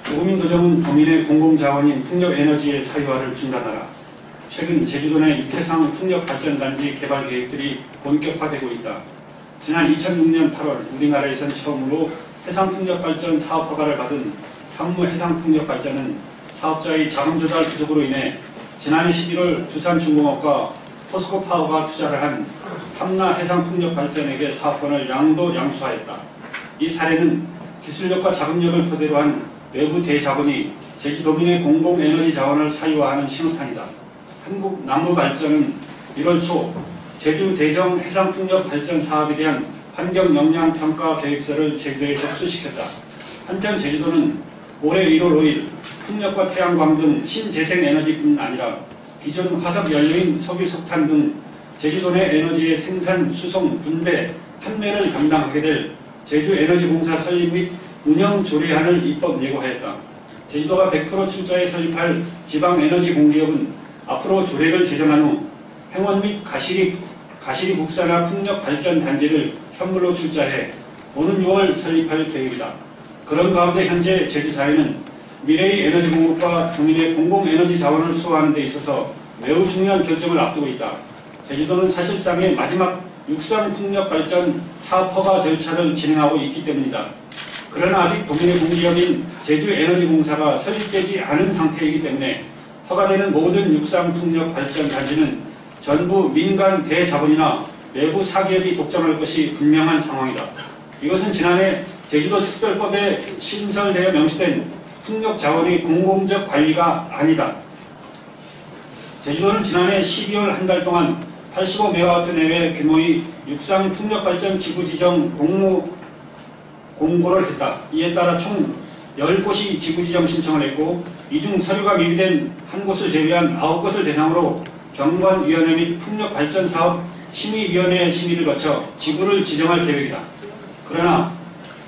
도민도정은 도민의 공공자원인 풍력에너지의 사유화를 중단하라. 최근 제주도 내 육해상 풍력발전단지 개발 계획들이 본격화되고 있다. 지난 2006년 8월 우리나라에선 처음으로 해상풍력발전 사업 허가를 받은 산무해상풍력발전은 사업자의 자금조달 부족으로 인해 지난해 11월 두산중공업과 포스코파워가 투자를 한 탐라해상풍력발전에게 사업권을 양도양수하였다. 이 사례는 기술력과 자금력을 토대로 한 외부 대자본이 제주도민의 공공에너지 자원을 사유화하는 신호탄이다. 한국나무발전은 1월 초 제주 대정 해상풍력발전 사업에 대한 환경영향평가 계획서를 제주도에 접수시켰다. 한편 제주도는 올해 1월 5일 풍력과 태양광 등 신재생에너지뿐 아니라 기존 화석연료인 석유, 석탄 등 제주도 내 에너지의 생산, 수송, 분배, 판매를 담당하게 될 제주에너지공사 설립 및 운영 조례안을 입법 예고하였다. 제주도가 100% 출자해 설립할 지방에너지공기업은 앞으로 조례를 제정한 후 횡원 및 가시리 국산화 풍력발전단지를 현물로 출자해 오는 6월 설립할 계획이다. 그런 가운데 현재 제주사회는 미래의 에너지 공급과 도민의 공공에너지 자원을 수호하는 데 있어서 매우 중요한 결정을 앞두고 있다. 제주도는 사실상의 마지막 육상풍력발전 사업 허가 절차를 진행하고 있기 때문이다. 그러나 아직 도민의 공기업인 제주에너지공사가 설립되지 않은 상태이기 때문에 허가되는 모든 육상풍력발전 단지는 전부 민간 대자본이나 외부 사기업이 독점할 것이 분명한 상황이다. 이것은 지난해 제주도 특별법에 신설되어 명시된 풍력자원의 공공적 관리가 아니다. 제주도는 지난해 12월 한 달 동안 85MW 내외 규모의 육상풍력발전 지구 지정 공고를 했다. 이에 따라 총 10곳이 지구 지정 신청을 했고 이 중 서류가 미비된 한 곳을 제외한 9곳을 대상으로 경관위원회 및 풍력발전사업 심의위원회 심의를 거쳐 지구를 지정할 계획이다. 그러나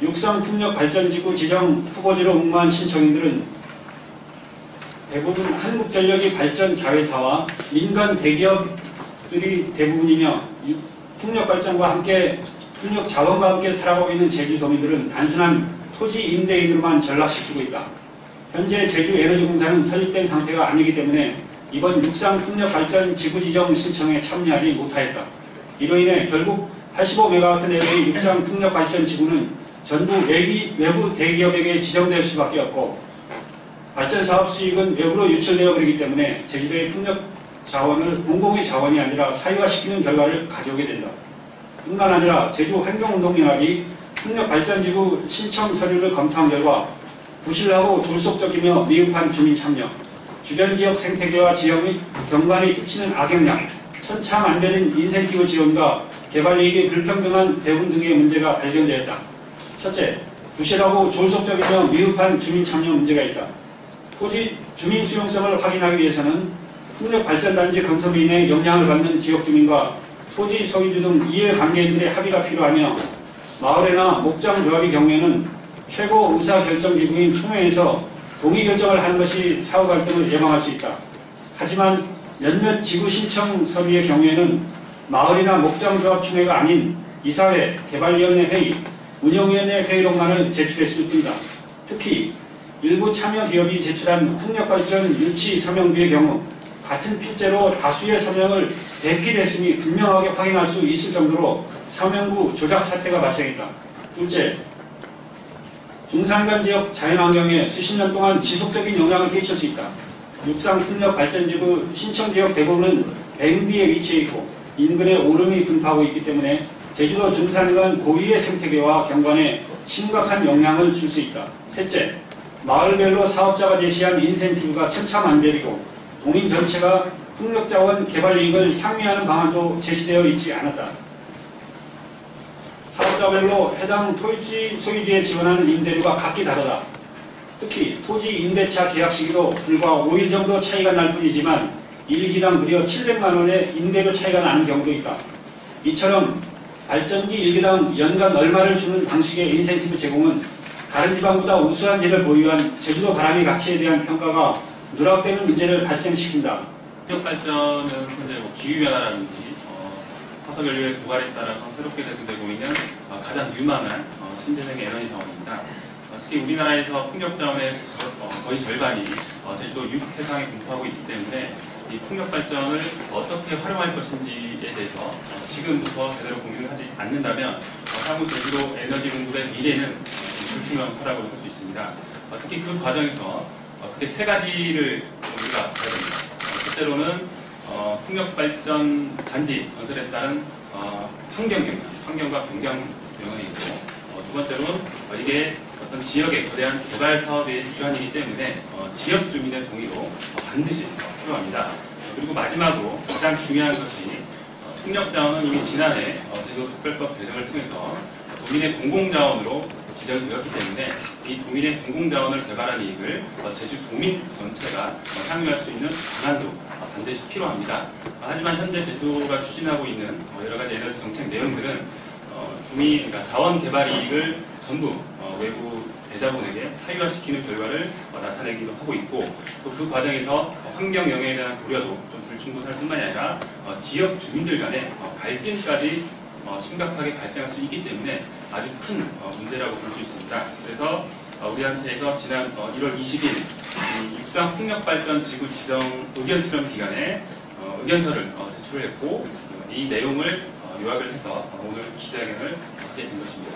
육상풍력발전지구 지정 후보지로 응모한 신청인들은 대부분 한국전력이 발전 자회사와 민간 대기업들이 대부분이며 풍력발전과 함께 풍력자원과 함께 살아가고 있는 제주도민들은 단순한 토지 임대인으로만 전락시키고 있다. 현재 제주에너지공사는 설립된 상태가 아니기 때문에 이번 육상풍력발전 지구지정 신청에 참여하지 못하였다. 이로 인해 결국 85MW 내외의 육상풍력발전 지구는 전부 외부 대기업에게 지정될 수밖에 없고 발전사업 수익은 외부로 유출되어 버리기 때문에 제주도의 풍력자원을 공공의 자원이 아니라 사유화시키는 결과를 가져오게 된다. 뿐만 아니라 제주환경운동연합이 풍력발전지구 신청 서류를 검토한 결과 부실하고 졸속적이며 미흡한 주민 참여, 주변 지역 생태계와 지역 및 경관에 끼치는 악영향, 천차만별인 인센티브 지원과 개발 이익의 불평등한 배분 등의 문제가 발견되었다. 첫째, 부실하고 졸속적이며 미흡한 주민 참여 문제가 있다. 토지 주민 수용성을 확인하기 위해서는 풍력발전단지 건설로 인해 영향을 받는 지역 주민과 토지 소유주 등 이해관계인들의 합의가 필요하며 마을이나 목장조합의 경우에는 최고 의사결정기구인 총회에서 동의결정을 하는 것이 사후 갈등을 예방할 수 있다. 하지만 몇몇 지구 신청 서류의 경우에는 마을이나 목장조합 총회가 아닌 이사회, 개발위원회 회의, 운영위원회 회의록만을 제출했을 뿐이다. 특히 일부 참여 기업이 제출한 풍력발전 유치 서명비의 경우 같은 필제로 다수의 서명을 대필했음이 분명하게 확인할 수 있을 정도로 서명부 조작 사태가 발생했다. 둘째, 중산간 지역 자연환경에 수십 년 동안 지속적인 영향을 끼칠 수 있다. 육상풍력발전지구 신청지역 대부분은 밴디에 위치해 있고 인근에 오름이 분포하고 있기 때문에 제주도 중산간 고위의 생태계와 경관에 심각한 영향을 줄 수 있다. 셋째, 마을별로 사업자가 제시한 인센티브가 천차만별이고 동인 전체가 풍력자원 개발 이익을 향유하는 방안도 제시되어 있지 않았다. 사업자별로 해당 토지 소유주에 지원하는 임대료가 각기 다르다. 특히 토지 임대차 계약 시기도 불과 5일 정도 차이가 날 뿐이지만 1기당 무려 700만 원의 임대료 차이가 나는 경우도 있다. 이처럼 발전기 1기당 연간 얼마를 주는 방식의 인센티브 제공은 다른 지방보다 우수한 재를 보유한 제주도 바람의 가치에 대한 평가가 누락되는 문제를 발생시킨다. 풍력발전은 현재 기후변화라든지 화석연료의 고갈에 따라서 새롭게 제공되고 있는 가장 유망한 신재생 에너지 자원입니다. 특히 우리나라에서 풍력자원의 거의 절반이 제주도 육해상에 분포하고 있기 때문에 이 풍력 발전을 어떻게 활용할 것인지에 대해서 지금부터 제대로 고민을 하지 않는다면 향후 제주도 에너지 공급의 미래는 불투명하다고 볼 수 있습니다. 특히 그 과정에서 크게 세 가지를 우리가 봐야 됩니다. 첫째로는 풍력 발전 단지 건설에 따른 환경과 경영 영향이 있고, 두 번째로는 이게 어떤 지역의 거대한 개발 사업의 일환이기 때문에 지역 주민의 동의도 반드시 필요합니다. 그리고 마지막으로 가장 중요한 것이 풍력 자원은 이미 지난해 제주도 특별법 개정을 통해서 도민의 공공자원으로 지정이 되었기 때문에 이 도민의 공공자원을 개발한 이익을 제주 도민 전체가 향유할 수 있는 방안도 반드시 필요합니다. 하지만 현재 제주도가 추진하고 있는 여러 가지 에너지 정책 내용들은 그러니까 자원 개발 이익을 전부 외부 대자본에게 사유화시키는 결과를 나타내기도 하고 있고, 또 그 과정에서 환경 영향에 대한 고려도 좀 불충분할 뿐만이 아니라 지역 주민들 간의 갈등까지 심각하게 발생할 수 있기 때문에 아주 큰 문제라고 볼 수 있습니다. 그래서 우리 단체에서 지난 1월 20일 육상 풍력발전 지구 지정 의견 수렴 기간에 의견서를 제출을 했고, 이 내용을 요약을 해서 오늘 기자회견을 하게 된 것입니다.